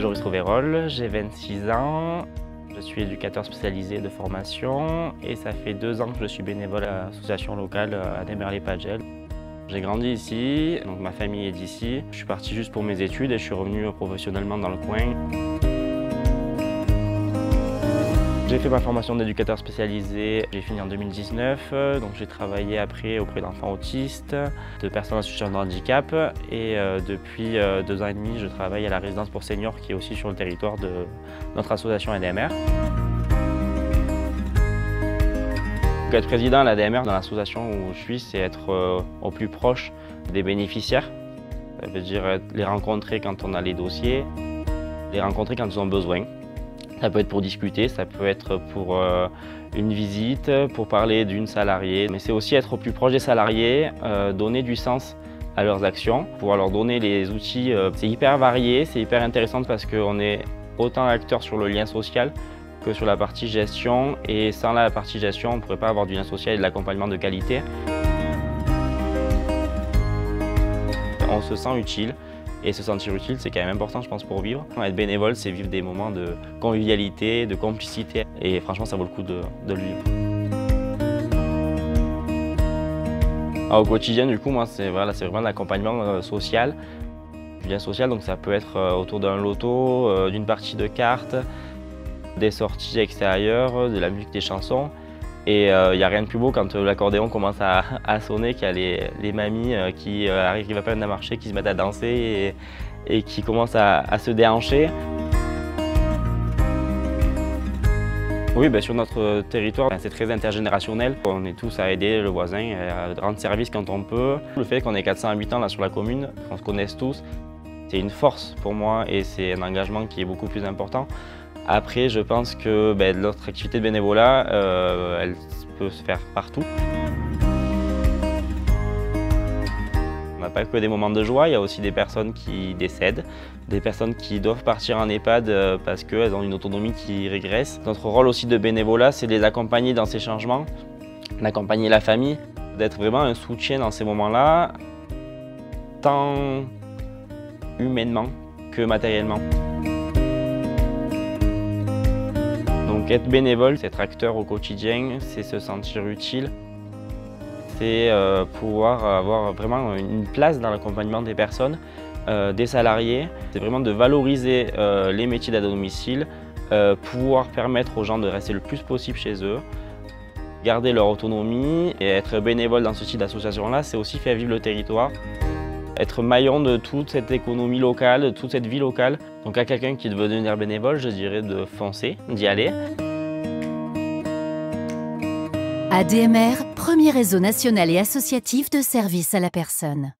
Joris Rovérol, j'ai 26 ans. Je suis éducateur spécialisé de formation et ça fait 2 ans que je suis bénévole à l'association locale à Démerlé-Padgel. J'ai grandi ici, donc ma famille est d'ici. Je suis parti juste pour mes études et je suis revenu professionnellement dans le coin. J'ai fait ma formation d'éducateur spécialisé, j'ai fini en 2019, donc j'ai travaillé après auprès d'enfants autistes, de personnes en situation de handicap et depuis 2 ans et demi, je travaille à la résidence pour seniors qui est aussi sur le territoire de notre association ADMR. Donc, être président à l'ADMR dans l'association où je suis, c'est être au plus proche des bénéficiaires. Ça veut dire les rencontrer quand on a les dossiers, les rencontrer quand ils ont besoin. Ça peut être pour discuter, ça peut être pour une visite, pour parler d'une salariée. Mais c'est aussi être au plus proche des salariés, donner du sens à leurs actions, pouvoir leur donner les outils. C'est hyper varié, c'est hyper intéressant parce qu'on est autant acteur sur le lien social que sur la partie gestion. Et sans la partie gestion, on ne pourrait pas avoir du lien social et de l'accompagnement de qualité. On se sent utile. Et se sentir utile, c'est quand même important, je pense, pour vivre. Être bénévole, c'est vivre des moments de convivialité, de complicité. Et franchement, ça vaut le coup de le vivre. Alors, au quotidien, du coup, moi, c'est vraiment de l'accompagnement social. Du lien social, donc ça peut être autour d'un loto, d'une partie de cartes, des sorties extérieures, de la musique, des chansons. Et il n'y a rien de plus beau quand l'accordéon commence à sonner, qu'il y a les mamies qui arrivent à peine à marcher, qui se mettent à danser et qui commencent à se déhancher. Oui, sur notre territoire, c'est très intergénérationnel. On est tous à aider le voisin, à rendre service quand on peut. Le fait qu'on ait 400 habitants là sur la commune, qu'on se connaisse tous, c'est une force pour moi et c'est un engagement qui est beaucoup plus important. Après, je pense que notre activité de bénévolat, elle peut se faire partout. On n'a pas que des moments de joie, il y a aussi des personnes qui décèdent, des personnes qui doivent partir en EHPAD parce qu'elles ont une autonomie qui régresse. Notre rôle aussi de bénévolat, c'est de les accompagner dans ces changements, d'accompagner la famille, d'être vraiment un soutien dans ces moments-là, tant humainement que matériellement. Donc être bénévole, c'est être acteur au quotidien, c'est se sentir utile, c'est pouvoir avoir vraiment une place dans l'accompagnement des personnes, des salariés. C'est vraiment de valoriser les métiers d'aide à domicile, pouvoir permettre aux gens de rester le plus possible chez eux, garder leur autonomie et être bénévole dans ce type d'association-là, c'est aussi faire vivre le territoire. Être maillon de toute cette économie locale, de toute cette vie locale. Donc à quelqu'un qui veut devenir bénévole, je dirais de foncer, d'y aller. ADMR, premier réseau national et associatif de services à la personne.